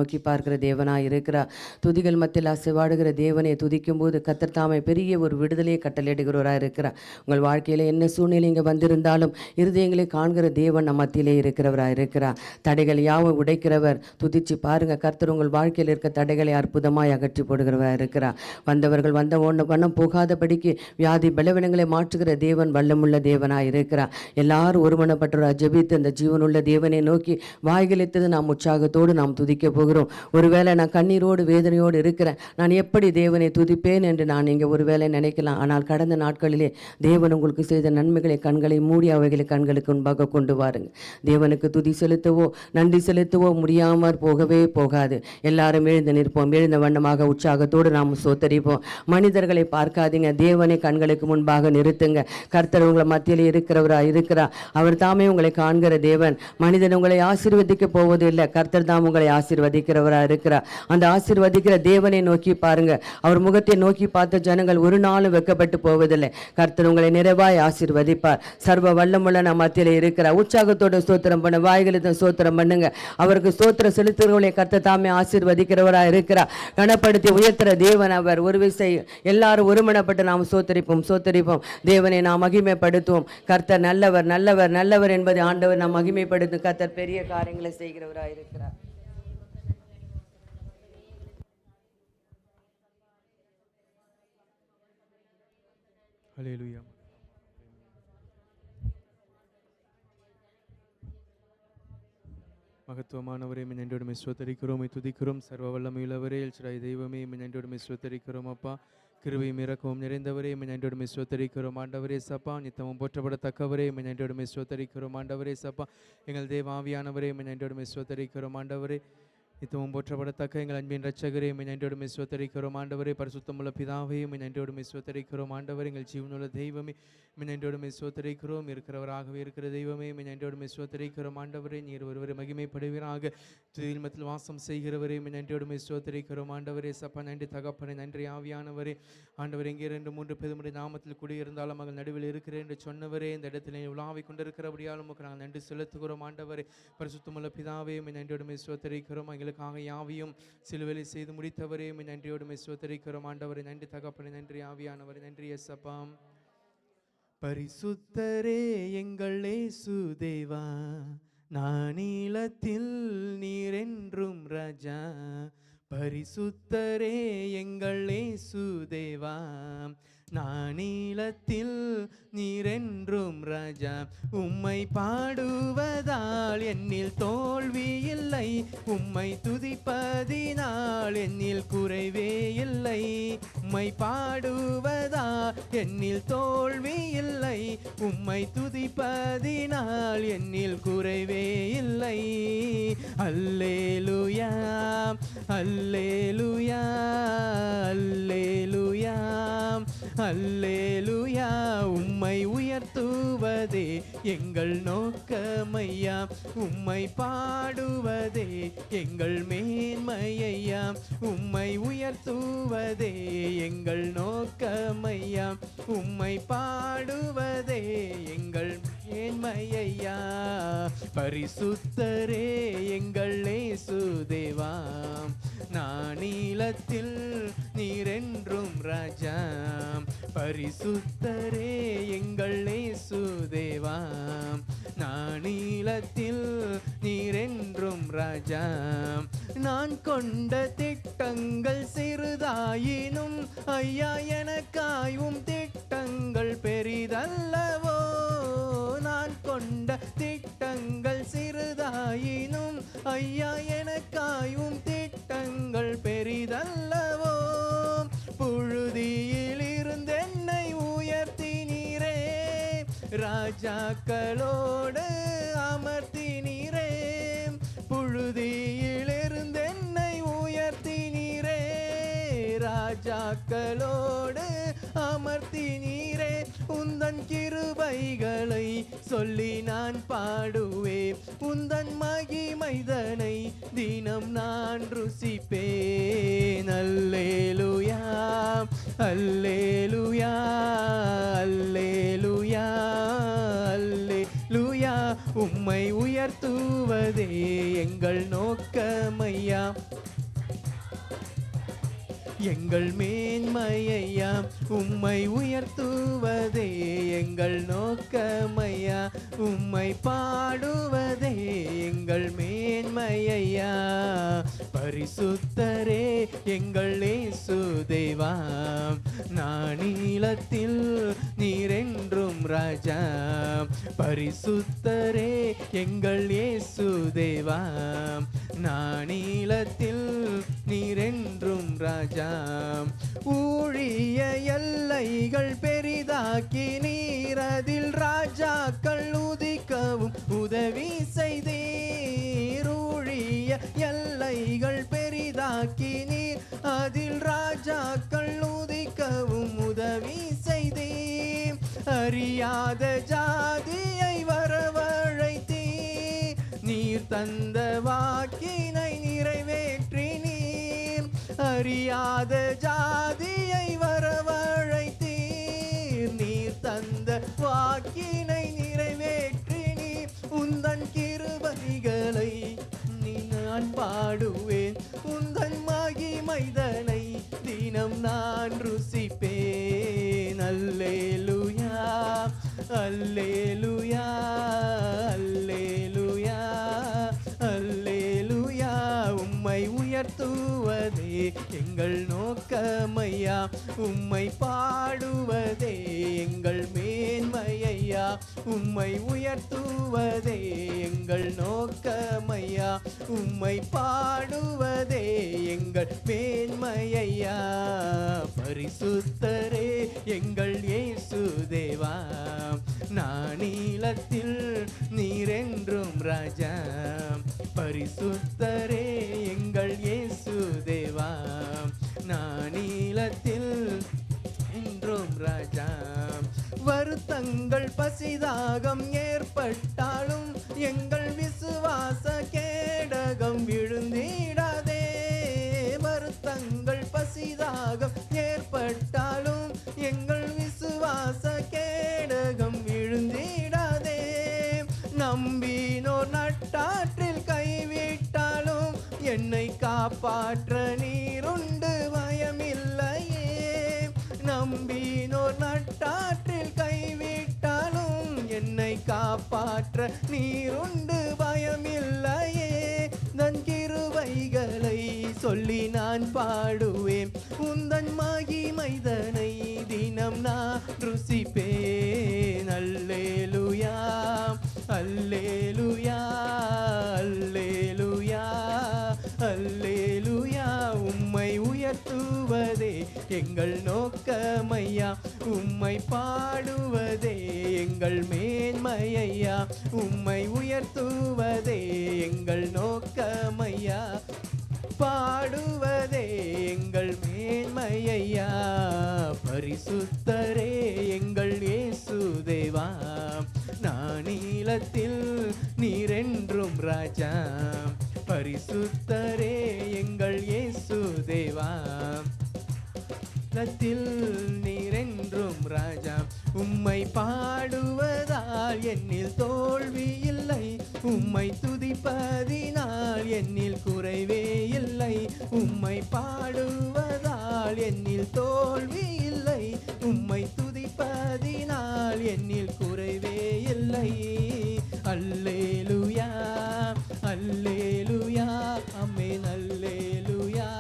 நோக்கி பார்க்கிற தேவனாய் இருக்கிறார். துதிகள் மத்தியில் அசைவாடுகிற தேவனை துதிக்கும் போது கர்த்தர் தாமே பெரிய ஒரு விடுதலையை கட்டளையிடுகிறவராக இருக்கிறார். உங்கள் வாழ்க்கையில் என்ன சூழ்நிலை இங்கே வந்திருந்தாலும் இருதயங்களை காண்கிற தேவன் நம் மத்தியிலே இருக்கிறவராக இருக்கிறார். தடைகள் யாவும் உடைக்கிறவர். துதிச்சு பாருங்க, கர்த்தர் உங்கள் வாழ்க்கையில் இருக்க தடைகளை அற்புதமாய் அகற்றி போடுகிறவராக இருக்கிறார். வந்தவர்கள் வந்த வண்ணம் போகாதபடிக்கு வியாதி பலவீனங்களை மாற்றுகிற தேவன் வல்லமுள்ள தேவனாய் இருக்கிறார். எல்லாரும் ஒருமனப்பட்டவராக ஜெபித்து அந்த ஜீவனுள்ள தேவனை நோக்கி வாய்களித்தது நாம் உற்சாகத்தோடு நாம் துதிக்க போகிறோம். ஒருவேளை நான் கண்ணீரோடு வேதனையோடு இருக்கிறேன், நான் எப்படி தேவனை துதிப்பேன் என்று நான் இங்கே ஒருவேளை நினைக்கலாம். ஆனால் கடந்த நாட்களிலே தேவன் உங்களுக்கு செய்த நன்மைகளை கண்களை மூடி அவைகளை கண்களுக்கு முன்பாக கொண்டு வாருங்க. தேவனுக்கு துதி செலுத்தவோ நன்றி செலுத்தவோ முடியாமல் போகவே போகாது. எல்லாரும் எழுந்து நிற்போம். எழுந்த வண்ணமாக உற்சாகத்தோடு நாம் சோத்தரிப்போம். மனிதர்களை பார்க்காதீங்க, தேவனை கண்களுக்கு முன்பாக நிறுத்துங்க. கர்த்தர் உங்களை மத்தியில் இருக்கிறவராக இருக்கிறார். அவர் தாமே உங்களை காண்கிற தேவன். மனிதன் உங்களை ஆசீர்வதிக்க போவது இல்லை, கர்த்தர் தாம் உங்களை ஆசீர்வதிக்கிறவராக இருக்கிறார். அந்த ஆசீர்வதிக்கிற தேவனை நோக்கி பாருங்க. அவர் முகத்தை நோக்கி பார்த்த ஜனங்கள் ஒரு நாளும் வெட்கப்பட்டு போவதில்லை. கர்த்தர் உங்களை நிறைவாய் ஆசீர்வதிப்பார். சர்வ வல்லமுள்ள நம் மத்தியில் இருக்கிறார். உற்சாகத்தோட ஸ்தோத்திரம் பண்ண, வாய்களுக்கு ஸ்தோத்திரம் பண்ணுங்க. அவருக்கு ஸ்தோத்திரம் செலுத்துகிறவர்களை கர்த்தர் தாமே ஆசீர்வதிக்கிறவராக இருக்கிறார். கனப்படுத்தி உயர்த்துற தேவன் அவர். ஒரு விசை எல்லாரும் ஒருமனப்பட்டு நாம் சோத்தரிப்போம். தேவனை நாம் மகிமைப்படுத்துவோம். கர்த்தர் நல்லவர் நல்லவர் நல்லவர் என்பதை ஆண்டவர் நாம் மகிமைப்படுத்தும். கர்த்தர் பெரிய காரியங்களை செய்கிறவராக இருக்கிறார். ஹல்லேலூயா. மகத்துவமானவரே, நன்றியோடு ஸ்தோத்திரிக்கிறோம், துதிக்கிறோம். சர்வ வல்லமையுள்ளவரே, எல்ஷடாய் தெய்வமே, நன்றியோடு ஸ்தோத்திரிக்கிறோம். அப்பா, கிருபையும் இரக்கமும் நிறைந்தவரே, நன்றியோடு ஸ்தோத்திரிக்கிறோம். ஆண்டவரே சப்பா, நித்தமும் போற்றப்படத்தக்கவரே, நன்றியோடு ஸ்தோத்திரிக்கிறோம். ஆண்டவரே சப்பா, எங்கள் தேவ ஆவியானவரே, நன்றியோடு ஸ்தோத்திரிக்கிறோம். ஆண்டவரே நித்தமும் போற்றப்படத்தக்க எங்கள் அன்பின் இரட்சகரே, நன்றியோடு ஸ்தோத்திரிக்கிறோம். ஆண்டவரே பரிசுத்தமுள்ள பிதாவே, நன்றியோடு ஸ்தோத்திரிக்கிறோம். ஆண்டவரே எங்கள் ஜீவனுள்ள தெய்வமே, நன்றியோடு ஸ்தோத்திரிக்கிறோம். இருக்கிறவராகவே இருக்கிற தெய்வமே, நன்றியோடு ஸ்தோத்திரிக்கிறோம். ஆண்டவரே நீர் ஒருவரை மகிமைப்படுவீராக. துதியில் வாசம் செய்கிறவரே, நன்றியோடு ஸ்தோத்திரிக்கிறோம். ஆண்டவரே சப்பா, நன்றி தகப்பனே, நன்றி ஆவியானவரே. ஆண்டவர் எங்கே 2-3 பேருடைய நாமத்தில் குடியிருந்தாலும் மகள் நடுவில் இருக்கிறேன் என்று சொன்னவரே, இந்த இடத்துல உலாவை கொண்டிருக்கிறபடியாலும் நாங்கள் நன்றி செலுத்துகிறோம். ஆண்டவரே பரிசுத்தமுள்ள பிதாவே, நன்றியோடு ஸ்தோத்திரிக்கிறோம். எங்களுக்காக யாவையும் சிலுவையில் செய்து முடித்தவரே, நன்றியோடு ஸ்தோத்திரிக்கிறோம். ஆண்டவரே நன்றி தகப்பனே, நன்றி ஆவியானவரே, நன்றி இயேசப்பா. பரிசுத்தரே எங்கள் இயேசு தேவா, நானிலத்தில் நீர் என்றும் ராஜா. பரிசுத்தரே எங்கள் இயேசு தேவா, நானிலத்தில் நீரென்றும் ராஜா. உம்மை பாடுவதால் என்னில் தோல்வி இல்லை, உம்மை துதிப்பதினால் என்னில் குறைவே இல்லை. உம்மை பாடுவதால் என்னில் தோல்வி இல்லை, உம்மை துதிப்பதினால் என்னில் குறைவே இல்லை. அல்லேலூயா அல்லேலூயா அல்லேலூயா அல்லேலூயா. உம்மை உயர்த்துவதே எங்கள் நோக்கமையா, உம்மை பாடுவதே எங்கள் மேன்மையா. உம்மை உயர்த்துவதே எங்கள் நோக்கமையா, உம்மை பாடுவதே எங்கள் மேன்மையா. பரிசுத்தரே எங்கள் இயேசு தேவா, நானிலத்தில் நீரென்றும் ராஜா. பரிசுத்தரே எங்கள் இயேசு தேவா, நானிலத்தில் நீரென்றும் ராஜா. நான் கொண்ட திட்டங்கள் சிறிதாயினும் ஐயா, எனக்காயும் திட்டங்கள் பெரிதல்லவோ. நான் கொண்ட திட்டங்கள் சிறிதாயினும் ஐயா, எனக்காயும் திட்டங்கள் பெரிதல்லவோ. புழுதியில் இருந்து என்னை உயர்த்தினீரே, ராஜாக்களோடு அமர்த்தினீரே. புழுதியில் இருந்து என்னை உயர்த்தினீரே, ராஜாக்களோடு அமர்த்தினீரே. உந்தன் கிருபைகளை சொல்லி நான் பாடுவேன், உந்தன் மகிமைதனை தினம் நான் ருசிப்பேன். அல்லேலூயா அல்லேலூயா அல்லேலூயா அல்லேலூயா. உம்மை உயர்த்துவதே எங்கள் நோக்கமையா, எங்கள் மேன்மையா, உம்மை உயர்த்துவதே எங்கள் நோக்கமையா, உம்மை பாடுவதே எங்கள் மேன்மையா. பரிசுத்தரே எங்கள் இயேசு தேவா, நானிலத்தில் நீரென்றும் ராஜா. பரிசுத்தரே எங்கள் இயேசு தேவா, நானிலத்தில் நீரென்றும் ராஜா. ஊழிய எல்லைகள் பெரிதாக்கி நீரதில் ராஜாக்கள் உதிக்கவும் உதவி செய்தீர். ஊழிய எல்லைகள் பெரிதாக்கி நீர் அதில் ராஜாக்கள் உதிக்கவும் உதவி செய்தீர். அறியாத ஜாதியை வரவழைத்தீர், நீர் தந்த வாக்கினை நிறைவேற்றினீர். அறியாத ஜாதியை வரவழைத்தீர், நீர் தந்த வாக்கினை நிறைவேற்றினீர். உந்தன் கிருபைகளை நான் பாடுவேன், உந்தன் மகிமைதனை தினம் நான் ருசிப்பேன். அல்லேலூயா அல்லேலூயா அல்லேலூயா அல்லேலூயா. உம்மை உயர்த்துவதே எங்கள் நோக்கமையா, உம்மை பாடுவதே எங்கள் மேன்மையா. உம்மை உயர்த்துவதே எங்கள் நோக்கமையா, உம்மை பாடுவதே எங்கள் மேன்மையா. பரிசுத்தரே எங்கள் இயேசு தேவா, நானிலத்தில் நீரென்றும் ராஜா. பரிசுத்தரே எங்கள் இயேசு தேவா, நானிலத்தில் என்றும் ராஜா. வருத்தங்கள் பசிதாகம் ஏற்பட்டாலும் எங்கள் விசுவாச கேடகம் விழுந்திடாதே. வருத்தங்கள் பசிதாகம் ஏற்பட்டாலும் எங்கள் விசுவாச கேடகம் விழுந்திடாதே. நம்பினோர் நட்டாற்றில் கைவிட்டாலும் என்னை காப்பாற்ற நீருண்டு பயமில்லையே. நம்பினோர் நட்டாற்றில் கைவிட்டாலும் என்னை காப்பாற்ற நீருண்டு பயமில்லையே. தன் கிருபைகளை சொல்லி நான் பாடுவேன், உந்தன் மகிமைதனை தினம் நான் ருசிப்பேன். அல்லேலூயா அல்லேலூயா அல்லேலூயா அல்லேலூயா. உம்மை உயர்த்துவதே எங்கள் நோக்கமையா, உம்மை பாடுவதே எங்கள் மேன்மையா. உம்மை உயர்த்துவதே எங்கள் நோக்கமையா, பாடுவதே எங்கள் மேன்மையா. பரிசுத்தரே எங்கள் இயேசு தேவா, நானிலத்தில் நீரென்றும் ராஜா. பரிசுத்தரே எங்கள் இயேசு தேவா, லத்தில் நீரென்றும் ராஜா. உம்மை பாடுவதால் என்னில் தோல்வி இல்லை, உம்மை துதிப்பதினால் என்னில் குறைவே இல்லை. உம்மை பாடுவதால் என்னில் தோல்வி இல்லை, உம்மை துதிப்பதினால் என்னில் குறைவே இல்லை. அல்லேலூயா அல்லேலூயா ஆமென். அல்லேலூயா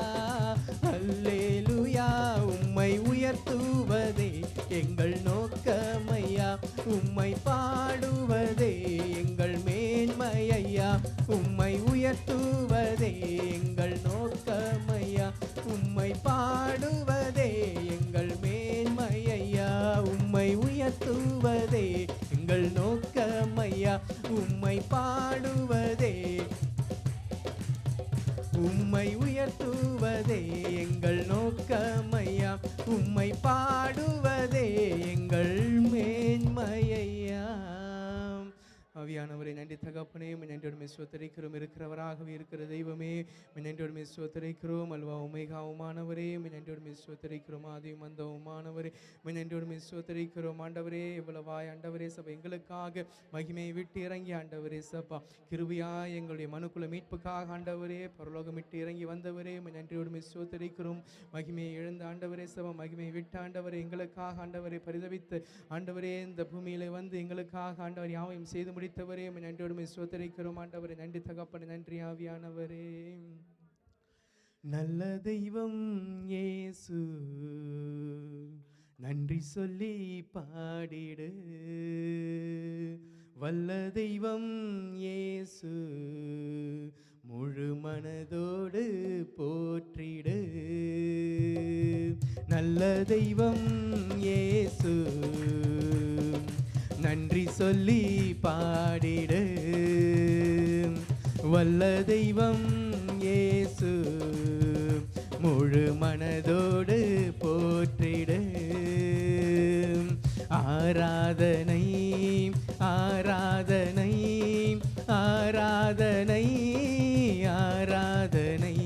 அல்லேலூயா. உம்மை உயர்த்துவதே எங்கள் நோக்கமையா, உம்மை பாடுவதே எங்கள் மேன்மையா. உம்மை உயர்த்துவதே எங்கள் நோக்கமையா, உம்மை பாடுவதே எங்கள் மேன்மையா. உம்மை உயர்த்துவதே எங்கள் நோக்கமையா, உம்மை பாடுவதே உம்மை உயர்த்துவதே எங்கள் நோக்கமையா, உம்மை பாடுவதே எங்கள் மேன்மையா. ஆவியானவரே நன்றி தகப்பனே, நன்றியோடு ஸ்தோத்திரிக்கிறோம். இருக்கிறவராகவே இருக்கிற தெய்வமே, நன்றியோடு ஸ்தோத்திரிக்கிறோம். அல்வா உமைகாவுமானவரே, நன்றியோடு ஸ்தோத்திரிக்கிறோம். ஆதியும் அந்தவுமானவரே, நன்றியோடு ஸ்தோத்திரிக்கிறோம். ஆண்டவரே இவ்வளவாய் ஆண்டவரே சபை எங்களுக்காக மகிமையை விட்டு இறங்கி ஆண்டவரே சப்பா கிருபையாய் எங்களுடைய மனுக்குல மீட்புக்காக ஆண்டவரே பரலோகம் விட்டு இறங்கி வந்தவரே, நன்றியோடு ஸ்தோத்திரிக்கிறோம். மகிமையை இழந்த ஆண்டவரே சபா மகிமையை விட்டு ஆண்டவரே எங்களுக்காக ஆண்டவரை பரிதவித்து ஆண்டவரே இந்த பூமியில வந்து எங்களுக்காக ஆண்டவர் யாவையும் செய்து முடித்தவரே, நன்றியோடு ஸ்தோத்திரிக்கிறோம். ஆண்டவரே நன்றி தகப்பனே, நன்றி ஆவியானவரே. நல்ல தெய்வம் இயேசு, நன்றி சொல்லி பாடிடு. வல்ல தெய்வம் இயேசு, முழு மனதோடு போற்றிடு. நல்ல தெய்வம் இயேசு, நன்றி சொல்லி பாடிடு. வல்ல தெய்வம் இயேசு, முழு மனதோடு போற்றிடு. ஆராதனை ஆராதனை ஆராதனை ஆராதனை.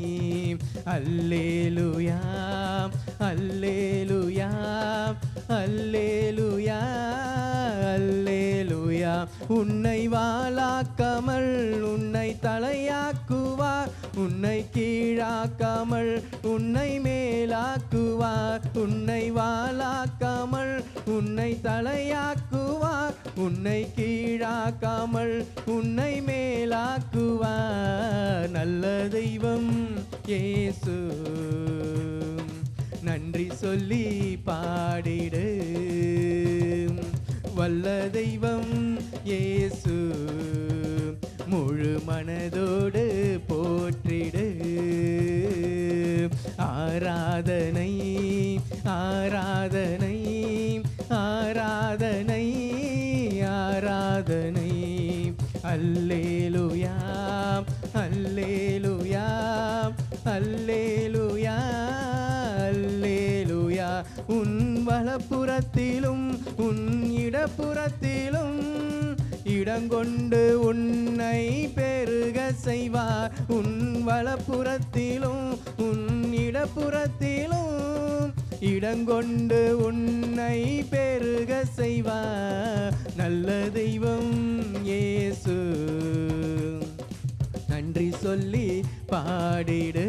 அல்லேலூயா அல்லேலூயா அல்லேலூயா அல்லேலூயா. உன்னை வாளாக்காமல் உன்னை தலையாக்குவார், உன்னை கீழாக்காமல் உன்னை மேலாக்குவார். உன்னை வாளாக்காமல் உன்னை தலையாக்குவார், உன்னை கீழாக்காமல் உன்னை மேலாக்குவார். நல்ல தெய்வம் இயேசு, நன்றி சொல்லி பாடிடு. வல்ல தெய்வம் இயேசு, முழு மனதோடு போற்றிடு. ஆராதனை ஆராதனை ஆராதனை ஆராதனை. அல்லேலூயா அல்லேலூயா அல்லேலூயா அல்லேலூயா. உன் வலப்புறத்திலும் உன் இடப்புறத்திலும் இடங்கொண்டு உன்னை பெருக செய்வார். உன் வலப்புறத்திலும் உன் இடப்புறத்திலும் இடங்கொண்டு உன்னை பெருக செய்வார். நல்ல தெய்வம் இயேசு, நன்றி சொல்லி பாடிடு.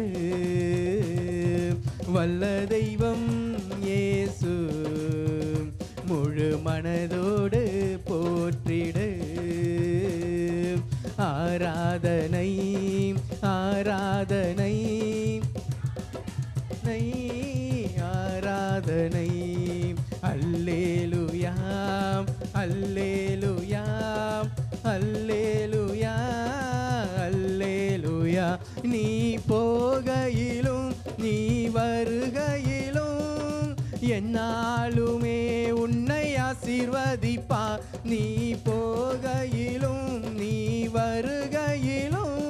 வல்ல தெய்வம் இயேசு, முழு மனதோடு போற்றிடு. ஆராதனை ஆராதனை ஆராதனை. அல்லேலூயா அல்லேலூயா அல்லேலூயா அல்லேலூயா. நீ போகையிலும் நீ வருகையிலும் என்னாலுமே உன்னை ஆசீர்வதிப்பா. நீ போகையிலும் நீ வருகையிலும்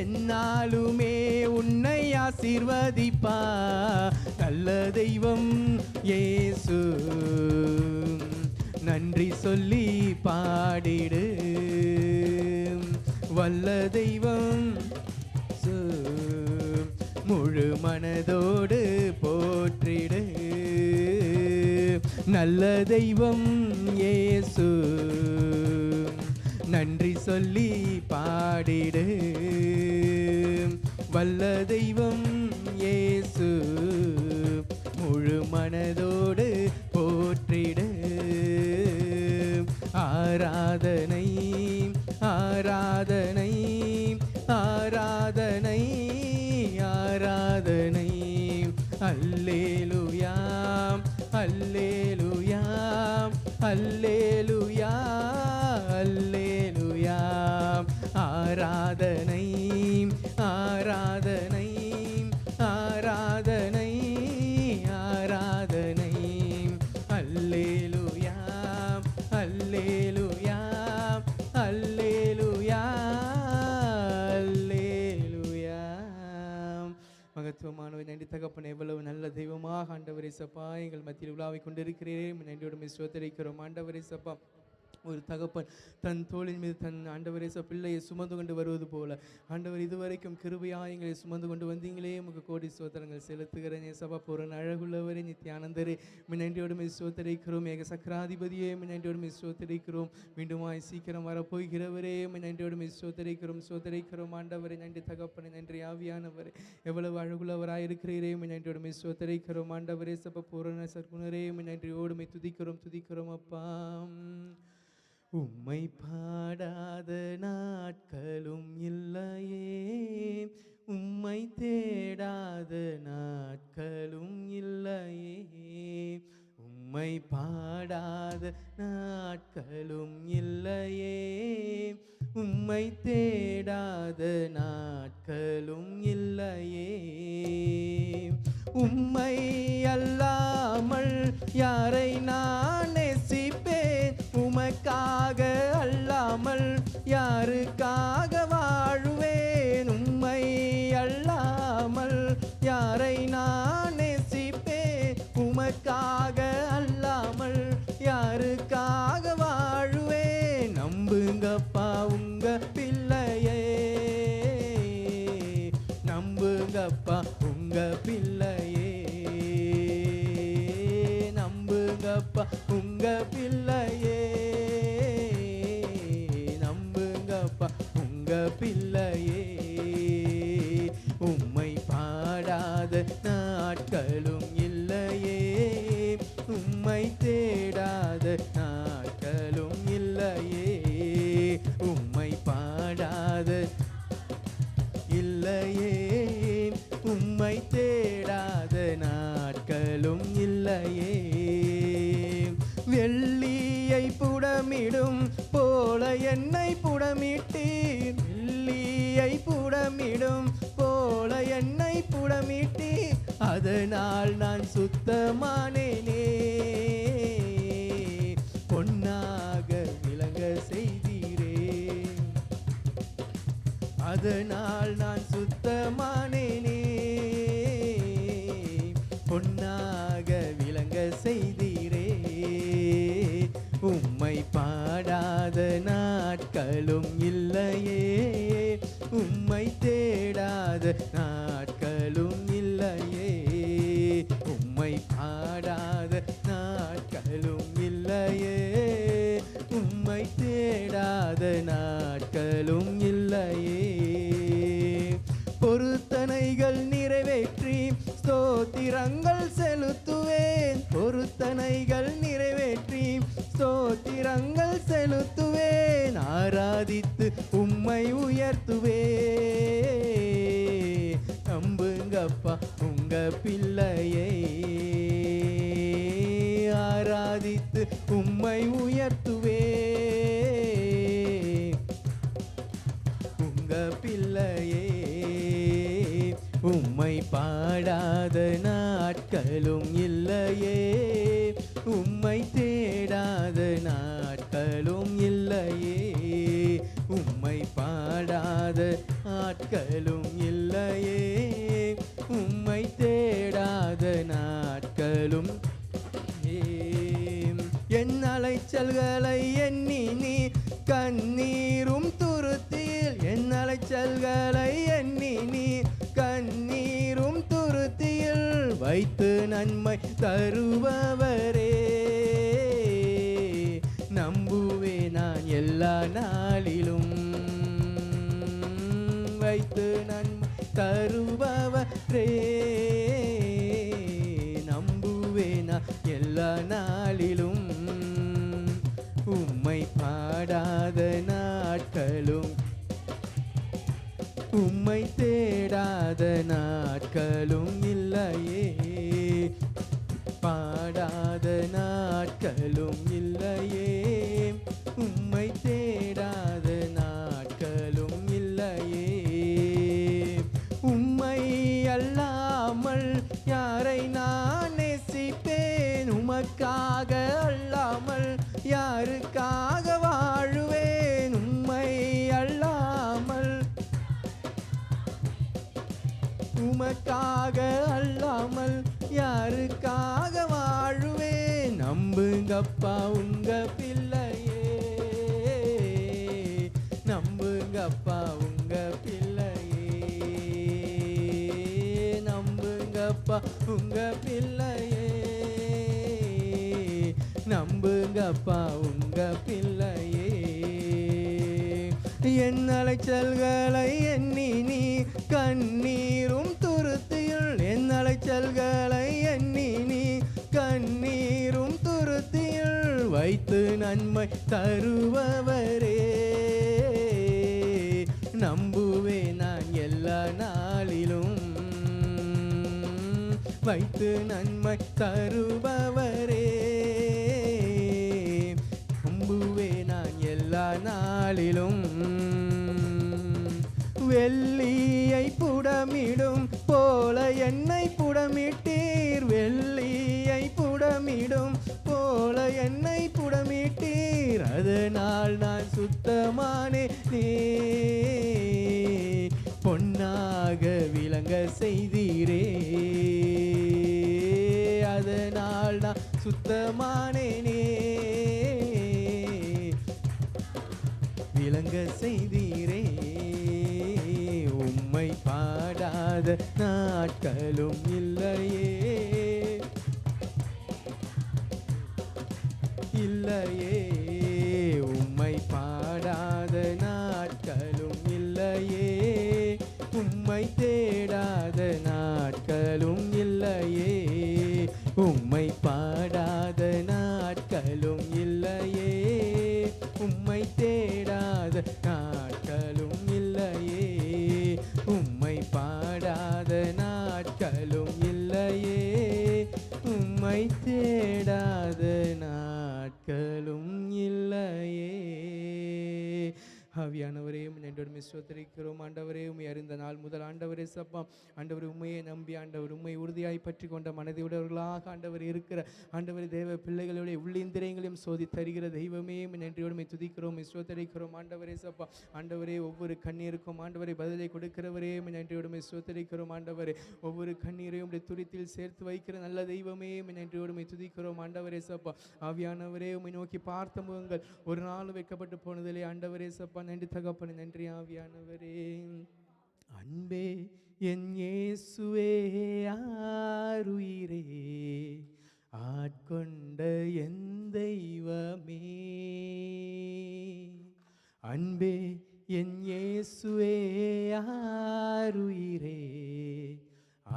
என்னாலுமே உன்னை ஆசீர்வதிப்பா. நல்ல தெய்வம் இயேசு, நன்றி சொல்லி பாடிடு. வல்ல தெய்வம் முழு மனதோடு போற்றிடு. நல்ல தெய்வம் இயேசு, நன்றி சொல்லி பாடிடு. வல்ல தெய்வம் இயேசு, முழு மனதோடு போற்றிடு. ஆராதனை ஆராதனை ஆராதனை ஆராதனை. அல்லேலூயா அல்லேலூயா அல்லேலூயா அல்லேலூயா. ஆராதனை ஆராதனை ஆராதனை ஆராதனை. அல்லேலூயா அல்லேலூயா அல்லேலூயா அல்லேலூயா. மகத்துவமானவர் நன்றி தகப்பனே, எவ்வளவு நல்ல தெய்வமாக ஆண்டவரே சப்பா எங்கள் மத்தியில் உலாவிக் கொண்டிருக்கிறேன். நன்றியோடு ஸ்தோத்திரிக்கிறோம் ஆண்டவரே சப்பா. ஒரு தகப்பன் தன் தோளின் மீது தன் ஆண்டவரே பிள்ளையை சுமந்து கொண்டு வருவது போல ஆண்டவர் இதுவரைக்கும் கிருபையாக எங்களை சுமந்து கொண்டு வந்தீங்களே உமக்கு கோடி சோத்திரங்கள் செலுத்துகிறேன். ஏசப்பா பூரண அழகுள்ளவரே நித்தியானந்தரே நன்றியோடு சோத்தரிக்கிறோம். ஏக சக்கராதிபதியே நன்றியோடு சோத்தரிக்கிறோம். மீண்டுமாய் சீக்கிரம் வரப்போகிறவரே நன்றியோடு சோத்தரிக்கிறோம். ஆண்டவரே நன்றி தகப்பனை, நன்றி ஆவியானவரே, எவ்வளவு அழகுள்ளவராய் இருக்கிறீரே நன்றியோடு சோத்தரிக்கிறோம். ஆண்டவரே சப பூரண சர்க்குணரே நன்றியோடு துதிக்கிறோம் அப்பா. உம்மை பாடாத நாட்களும் இல்லையே, உம்மை தேடாத நாட்களும் இல்லையே, உம்மை பாடாத நாட்களும் இல்லையே, உம்மை தேடாத நாட்களும் இல்லையே. உம்மை அல்லாமல் யாரை நான் நேசிப்பேன், உமக்காக அல்லாமல் யாருக்காக வாழுவேன். உம்மை அல்லாமல் யாரை நான் நேசிப்பேன், உமக்காக அல்லாமல் யாருக்காக வாழுவேன். நம்புங்கப்பா உங்க பிள்ளையே, நம்புங்கப்பா உங்க பிள்ளையே, நம்புங்கப்பா உங்க பிள்ளையே, நம்புங்கப்பா உங்க பிள்ளையே. உம்மை பாடாத நாட்களும் இல்லையே, உம்மை தேடாத நாட்களும் இல்லையே, உம்மை பாடாத இல்லையே, உம்மை தேடாத நாட்களும் இல்லையே. வெள்ளியை புடமிடும் போல என்னை புடமிட்டீர், வெள்ளியை புடமிடும் போல என்னை புடமிட்டீர், அதனால் நான் சுத்தமானேனே. பொன்னாக விளங்க செய்தீரே, அதனால் நான் சுத்தமானேனே. பொன்னாக விளங்க செய்தீரே. உம்மை பாடாத நாட்களும் இல்லையே, உம்மை தேடாத நாட்களும் இல்லையே, உம்மை பாடாத நாட்களும் இல்லையே, உம்மை தேடாத நாட்களும் இல்லையே. பொருத்தனைகள் நிறைவேற்றி ஸ்தோத்திரங்கள் செலுத்துவேன், பொருத்தனைகள் நிறைவேற்றி ஸ்தோத்திரங்கள் செலுத்துவேன். ஆராதித்து உம்மை உயர்த்துவேன். நம்புங்கப்பா உங்க பிள்ளையை, ஆராதித்து உம்மை உயர்த்துவேன். உங்க பிள்ளையே, உம்மை பாடாத நாட்களும் இல்லையே, உம்மை தேடாத நாட்களும் இல்லையே, உம்மை பாடாத நாட்களும் இல்லையே, உம்மை தேடாத நாட்களும். என் அலைச்சல்களை எண்ணி நீ கண்ணீரும் துருத்தியில், என் அலைச்சல்களை எண்ணி நீ கண்ணீரும் துருத்தியில் வைத்து நன்மை தருபவரே. நம்புவே நான் எல்லா நாளிலும், வைத்து நன்மை தருபவரே. நம்புவே நான் எல்லா நாளிலும். உம்மை பாடாத நாட்களும், உம்மை தேடாத நாட்களும் இல்லையே, பாடாத நாட்களும் இல்லையே, உம்மை தேடாத நாட்களும் இல்லையே. உம்மை அல்லாமல் யாரை நான் நேசிப்பேன், உமக்காக அல்லாமல் யாருக்காக வாழுவேன். உம்மை அல்லாமல், உமக்காக அல்லாமல் யாருக்காக வாழுவேன். நம்புங்கப்பா உங்க பிள்ளையே, நம்புங்கப்பா உங்க பிள்ளையே, நம்புங்கப்பா உங்க பிள்ளையே, நம்புங்கப்பா உங்க பிள்ளையே. என் அலைச்சல்களை எண்ணி நீ கண்ணீரும் துருத்தியுள், என் அலைச்சல்களை எண்ணி நீ கண்ணீரும் துருத்தியுள் வைத்து நன்மை தருபவரே, நம்புவே நான் எல்லா நாளிலும், வைத்து நன்மை தருபவரே, நம்புவே நான் எல்லா நாளிலும். வெள்ளியை புடமிடும் போல என்னை புடமிட்டீர், வெள்ளியை புடமிடும் போல என்னை புடமிட்டீர், அதனால் நான் சுத்தமானேனே, பொன்னாக விளங்க செய்தீரே, அதனால் நான் சுத்தமானேனே, விளங்க செய்தீரே. உம்மை பாடாத நாட்களும் இல்லையே, இல்லையே, உம்மை பாடாத நாட்களும் இல்லையே, உம்மை தேடாத நாட்களும் இல்லையே, உம்மை பாடாத நாட்களும் இல்லையே, உம்மை தேடாத நாட்களும் இல்லையே, உம்மை பாடாத நாட்களும் இல்லையே, உம்மை தேடாத நாட்களும் இல்லையே. ஆவியானவரே நன்றோடு ஸ்தோத்திரிக்கிறோம். ஆண்டவரே உம்மை அறிந்த நாள் முதல் ஆண்டவரே சப்பா, ஆண்டவர் உண்மையை நம்பி ஆண்டவர் உண்மை உறுதியாய் பற்றி கொண்ட மனதையுடையவர்களாக ஆண்டவர் இருக்கிற ஆண்டவர் தேவ பிள்ளைகளுடைய உள்ளிந்திரியங்களையும் சோதி தருகிற தெய்வமே நன்றியோடு துதிக்கிறோம், ஸ்தோத்திரிக்கிறோம். ஆண்டவரே சப்பா, ஆண்டவரே ஒவ்வொரு கண்ணீருக்கும் ஆண்டவரை பதிலை கொடுக்கிறவரே நன்றியோடு ஸ்தோத்திரிக்கிறோம். ஆண்டவரே ஒவ்வொரு கண்ணீரையும் துரித்தில் சேர்த்து வைக்கிற நல்ல தெய்வமே நன்றியோடு துதிக்கிறோம். ஆண்டவரே சப்பா, ஆவியானவரே உம்மை நோக்கி பார்த்த முகங்கள் ஒரு நாள் வைக்கப்பட்டு போனதிலே ஆண்டவரே சப்பா நன்றி தகப்பனே, நன்றி ஆவியானவரே. அன்பே என் இயேசுவே ஆருயிரே, ஆட்கொண்ட என் தெய்வமே, அன்பே என் இயேசுவே ஆருயிரே,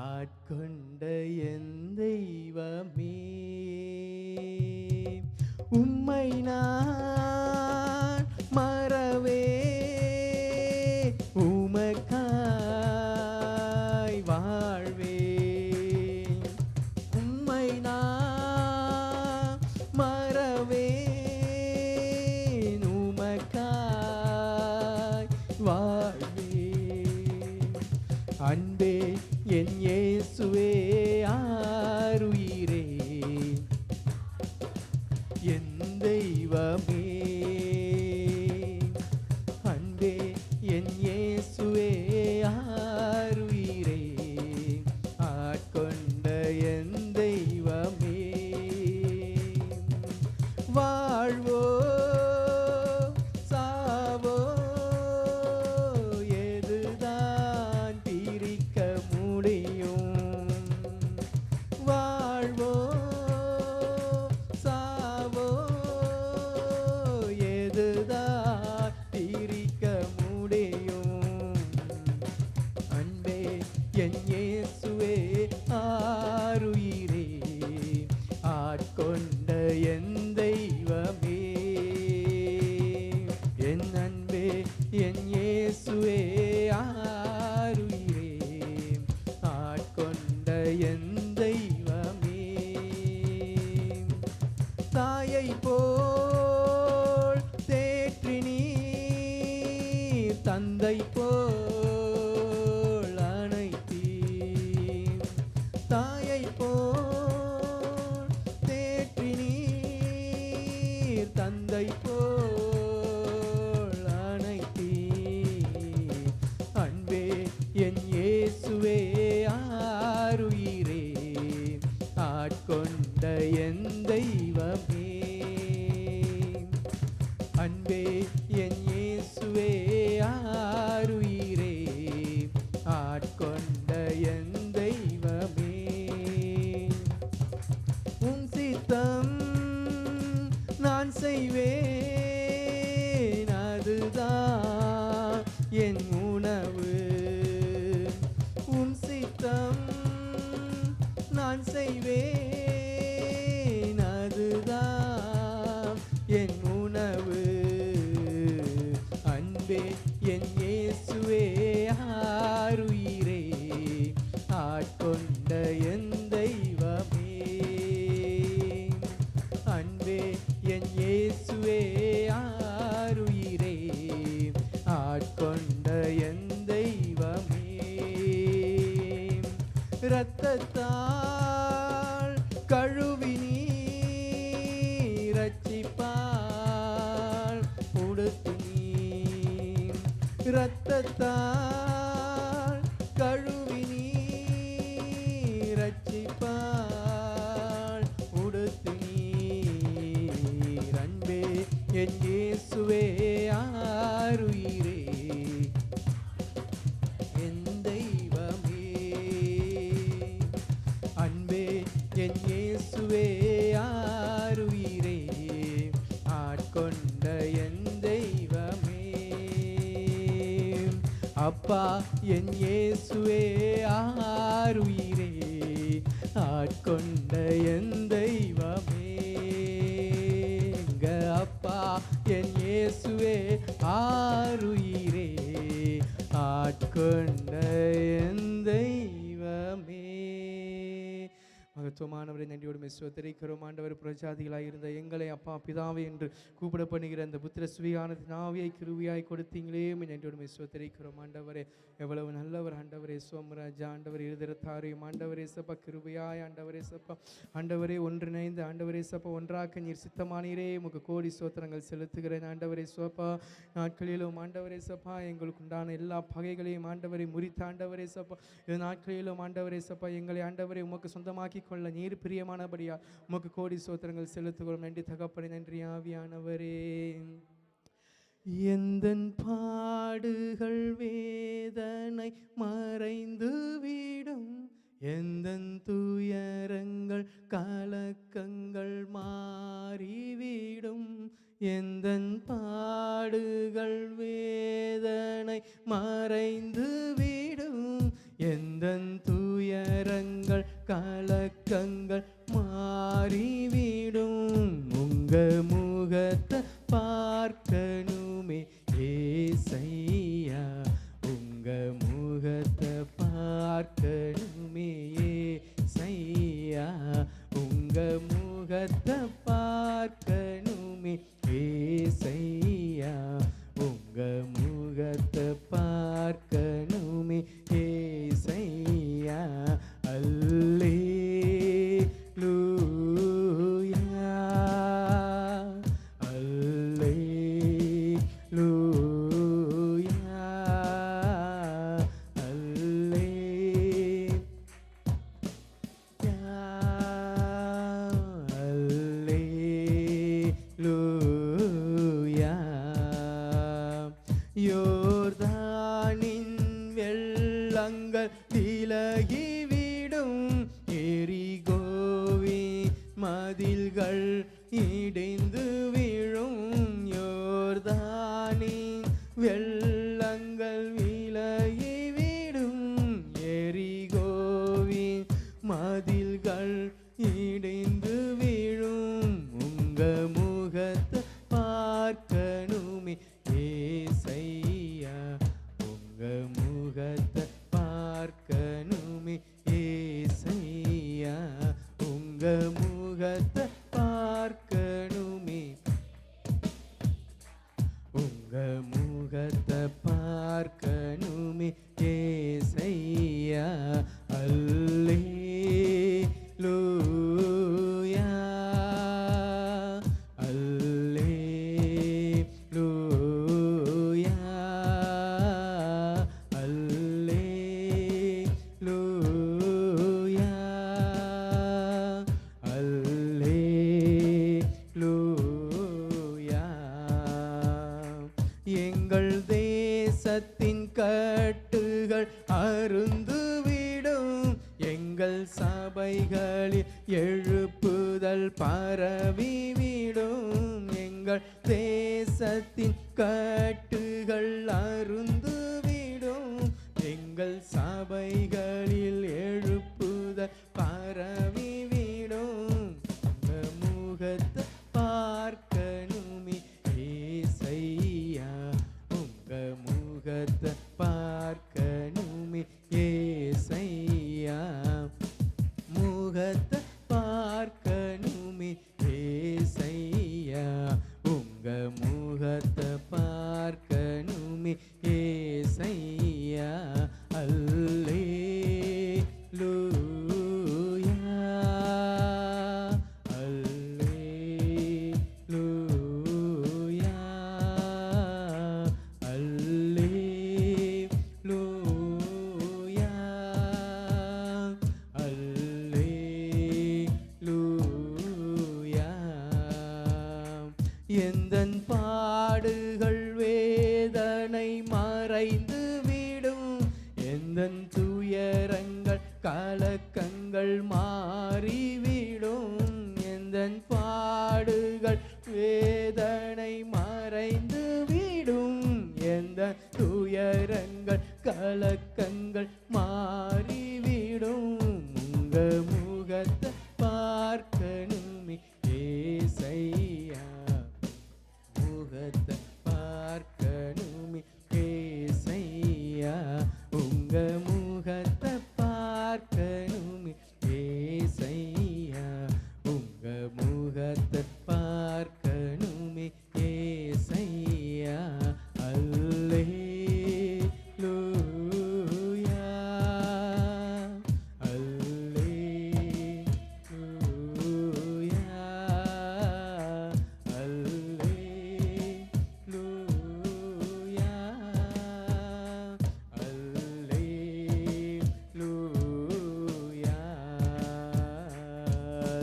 ஆட்கொண்ட என் தெய்வமே, உம்மை நான் மறவே உமக்காய் வாழ்வே, உம்மை நான் மறவே உமக்காய் வாழ்வே, அன்பே என் இயேசுவே ஆருயிரே, என் தெய்வமே, அன்பே என் இயேசுவே ஆருயிரே, ஆட்கொண்ட என் தெய்வமே, வாழ்வோ சாவோ எதுதான் பிரிக்க முடியும், வாழ்வோ சாவோ எதுதான் பிரிக்க முடியும், அன்பே என் இயேசுவே ஆருயிரே, ஆட்கொண்ட என் தெய்வமே, என் அன்பே என் இயேசுவே ஆருயிரே, ஆட்கொண்ட என் தெய்வமே, தாயை போல் தேற்றி நீர், தந்தை போல் அணைத்தீர், தாயை போல் தேற்றி நீர், தந்தை போல் அணைத்தீர், அன்பே என் இயேசுவே ஆருயிரே, ஆட்கொண்ட என் தெய்வமே, அன்பே அன்பே என் இயேசுவே ஆருயிரே ஆட்கொண்ட என் தெய்வமே உம் சித்தம் நான் செய்வேன் அதுதான் என் உணவு உம் சித்தம் நான் செய்வேன் அதுதான் என் உணவு அன்பே என் இயேசுவே ஆருயிரே ஆட்கொண்ட என் தெய்வமே அன்பே என் இயேசுவே ஆருயிரே ஆட்கொண்ட என் தெய்வமே இரத்தத்தால் கழுவி நீர் ரட்சிப்பால் உடுத்து நீர் இரத்தத்தால் கழுவி நீர் ரட்சிப்பால் உடுத்து நீர் அன்பே என் இயேசுவே ஆருயிரே என் தெய்வமே அன்பே என் இயேசுவே ஆருயிரே ஆட்கொண்ட என் தெய்வமே அப்பா என் இயேசுவே ஆருயிரே ஆட்கொண்ட என் தெய்வமே எங்க அப்பா என் இயேசுவே ஆருயிரே ஆட்கொண்ட என் தெய்வமே மகத்துவமானவரை நன்றியோடு ஸ்தோத்திரிக்கிறோம் ஆண்டவர் புரஜாதிகளாக இருந்த எங்களை அப்பா பிதாவே என்று கூப்பிட பண்ணுகிற அந்த புத்திர சுவியானத்தின் ஆவியை கிருவியாய் கொடுத்தீங்களே நன்றியோடு ஸ்தோத்திரிக்கிறோம் ஆண்டவரே எவ்வளவு நல்லவர் ஆண்டவரே சோமராஜா ஆண்டவர் இருதரத்தாரையும் ஆண்டவரே சப்பா கிருபையாய் ஆண்டவரே சப்பா ஆண்டவரே ஒன்றிணைந்து ஆண்டவரே சப்பா ஒன்றாக்க நீர் சித்தமானீரே உமக்கு கோடி சோத்திரங்கள் செலுத்துகிறேன் ஆண்டவரே சோப்பா நாட்களிலும் ஆண்டவரே சப்பா எங்களுக்கு உண்டான எல்லா பகைகளையும் ஆண்டவரை முறித்த ஆண்டவரே சப்பா இந்த நாட்களிலும் ஆண்டவரே சப்பா எங்களை ஆண்டவரை உமக்கு சொந்தமாக்கி கொள்ள நீர் பிரியமானபடியா உமக்கு கோடி சோத்திரங்கள் செலுத்துகிறோம் நன்றி தகப்பனே நன்றி ஆவியானவரே எந்தன் பாடுகள் வேதனை மறைந்து விடும் எந்தன் துயரங்கள் கலக்கங்கள் மாறிவிடும் எந்தன் பாடுகள் வேதனை மறைந்து விடும் எந்தன் துயரங்கள் கலக்கங்கள் மாறிவிடும் உங்க முகத்தை பார்க்கணுமே ஏசையா உங்க முகத்தை பார்க்கணுமே ஏசையா உங்க முகத்தை பார்க்கணுமே ஏசையா உங்க முகத்தை பார்க்கணுமே ஏசையா அல்லேலூயா அல்லேலூயா அல்லேலூயா யோர்தானின் வெள்ளங்கள் விலகிவிடும் எரிகோவின் மதில்கள் இடிந்து விழும் யோர்தானின் வெள்ளங்கள் விலகிவிடும் எரிகோவின் மதில்கள் இடிந்து விழும் உங்க முகத்தை பார்க்கணுமே ஏசையா உங்க முகத்தை பார்க்கணுமே ஏசையா உங்க முகத்தை பார்க்கணுமே உங்க முகத்தை பார்க்கணுமே ஏசையா அல்லேலூயா அல்லேலூயா அல்லேலூயா அல்லேலூயா எங்கள் தேசத்தின் கட்டுகள் அருந்துவிடும். எங்கள் சபைகளில் எழுப்புதல் பரவிவிடும். எங்கள் தேசத்தின் கட்டுகள் அருந்துவிடும். எங்கள் சபைகளில் எழுப்புதல் பரவிவிடும். உங்க முகத்தை பார்க்கணுமே ஏசையா, உங்க முகத்தை பார்க்கணுமே ஏசையா, முகத்தை பார்க்கணுமே ஏசையா, உங்க முகத்தை பார்க்கணுமே ஏசையா. அல்லேலூயா, அல்லேலூயா, அல்லேலூயா, அல்லேலூயா. எந்தன் பாடுகள் வேதனை மறைந்து விடும். எந்தன் துயரங்கள் கலக்கங்கள் மாறிவிடும். எந்தன் பாடுகள் வேதனை மறைந்து விடும். எந்தன் துயரங்கள் கலக்கங்கள் மாறிவிடும். உங்க முகத்தை பார்க்கணுமே ஏசையா, முகத்தை பார்க்கணுமே ஏசையா, உங்க முகத்தை பார்க்கணுமே ஏசையா, உங்க முகத்தை பார்க்கணுமே ஏசையா. அல்லேலூயா, அல்லேலூயா, அல்லேலூயா, அல்லேலூயா,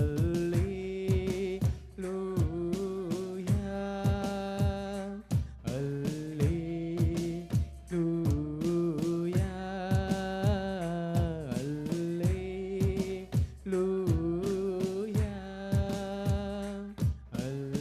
அல்லேலூயா, அல்லேலூயா, அல்லேலூயா.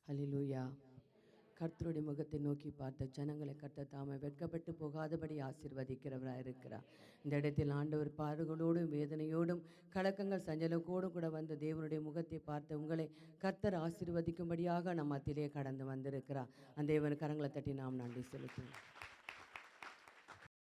ஹல்லேலூயா. கர்த்தருடைய முகத்தை நோக்கி பார்த்த ஜனங்களை கர்த்தர் தாமே வெட்கப்பட்டு போகாதபடி ஆசீர்வதிக்கிறவராக இருக்கிறார். இந்த இடத்தில் ஆண்டவர் பாடுகளோடும் வேதனையோடும் கலக்கங்கள் சஞ்சலத்தோடும் கூட வந்த தேவனுடைய முகத்தை பார்த்த உங்களை கர்த்தர் ஆசீர்வதிக்கும்படியாக நம் மத்தியிலே கடந்து வந்திருக்கிறார். அந்த தேவன் கரங்களை தட்டி நாம் நன்றி செலுத்துவோம்.